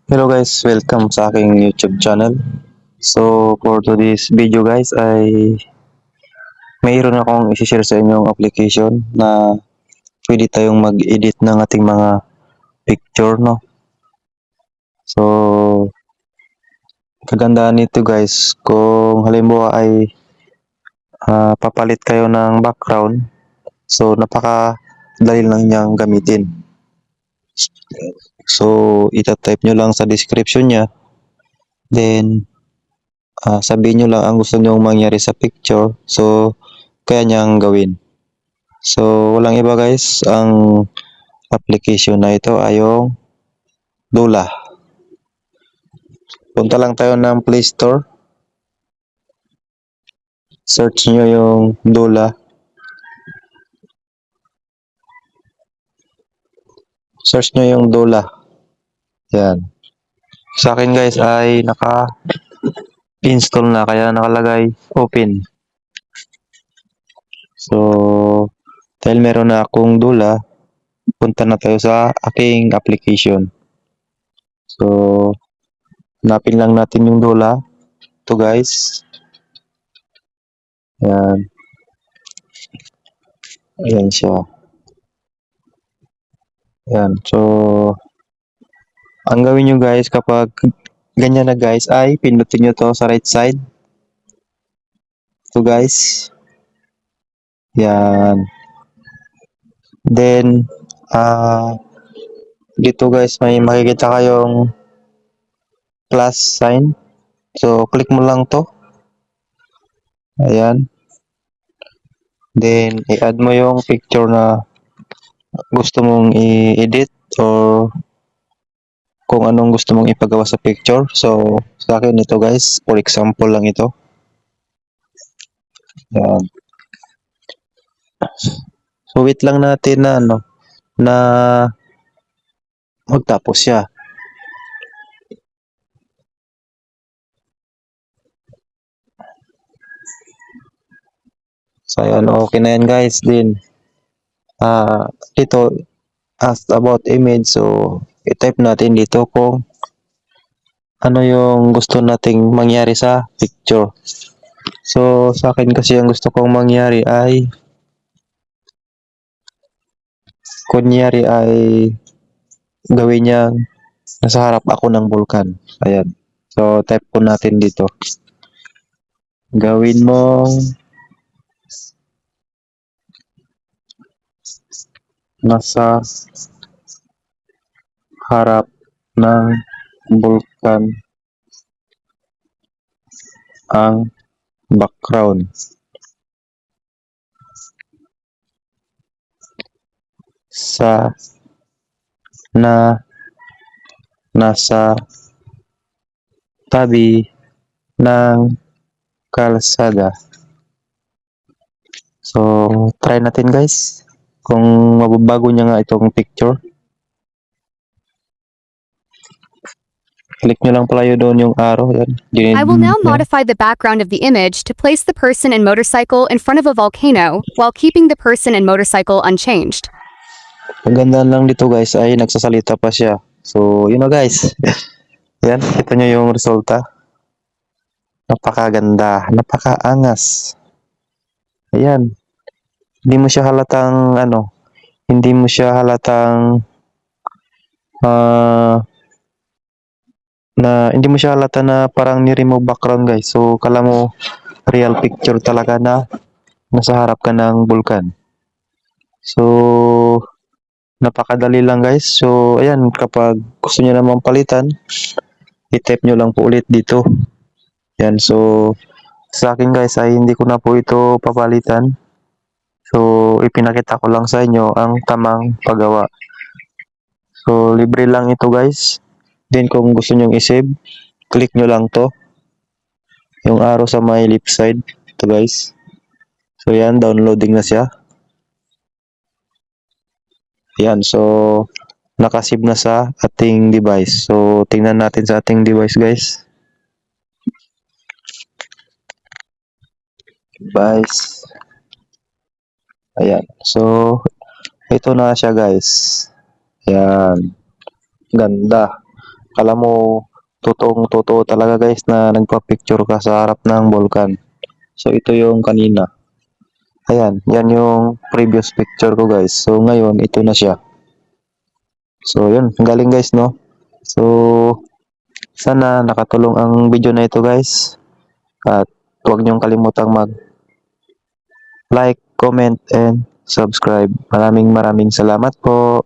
Hello guys, welcome sa aking YouTube channel. So for today's video guys ay mayroon akong i-share sa inyong application na pwede tayong mag-edit ng ating mga picture, no. So kagandahan nito guys, kung halimbawa ay papalit kayo ng background, so napaka dali lang niyang gamitin. So ita-type nyo lang sa description niya, then sabihin nyo lang ang gusto nyong mangyari sa picture, so kaya niyang gawin. So walang iba guys, ang application na ito ay yung Dula. Punta lang tayo ng Play Store, search nyo yung Dula, search nyo yung Dula. Yan, sa akin guys ay naka-install na, kaya nakalagay open. So dahil meron na akong Dula, punta na tayo sa aking application. So hanapin lang natin yung Dula. Ito guys, yan, ayan siya. Yan, so ang gawin nyo guys kapag ganyan na guys ay pindutin nyo to sa right side. Ito guys, yan. Then dito guys may makikita kayong plus sign, so click mo lang to. Ayan, then i-add mo yung picture na gusto mong i-edit or kung anong gusto mong ipagawa sa picture. So sa akin ito guys, for example lang ito. Yan, so wait lang natin na na magtapos siya. So ayan, okay na yan guys. Din dito ask about image, so i-type natin dito kung ano yung gusto nating mangyari sa picture. So sa akin kasi ang gusto kong mangyari ay gawin niyang nasa harap ako ng bulkan. Ayan, so type po natin dito, gawin mong nasa harap ng bulkan ang background sa nasa tabi ng kalsada. So try natin guys kung mababago niya nga itong picture. Click nyo lang pala yun doon yung arrow. Yan. I will now modify the background of the image to place the person and motorcycle in front of a volcano while keeping the person and motorcycle unchanged. Ang ganda lang dito guys ay nagsasalita pa siya. So yun na guys. Yan, kita nyo yung resulta. Napakaganda, napakaangas. Ayan. Hindi mo siya halatang hindi mo siya halatang hindi mo siya halata na parang ni-remove background guys. So kala mo real picture talaga na nasa harap ka ng bulkan. So napakadali lang guys. So ayan, kapag gusto niyo namang palitan, i-type nyo lang po ulit dito. Yan, so sa akin guys ay hindi ko na po ito papalitan. So ipinakita ko lang sa inyo ang tamang paggawa. So libre lang ito guys. Then kung gusto nyo i-save, click nyo lang to, yung arrow sa may left side. Ito guys. So yan, downloading na siya. Yan, so nakasave na sa ating device. So tingnan natin sa ating device guys. Device. Ayan, so ito na siya guys. Yan, ganda. Kala mo totoong-totoo talaga guys na nagpa-picture ka sa harap ng volcan. So ito yung kanina. Ayan, yan yung previous picture ko guys. So ngayon, ito na siya. So yun, galing guys no. So sana nakatulong ang video na ito guys. At huwag niyong kalimutang mag-like, comment, and subscribe. Maraming salamat po.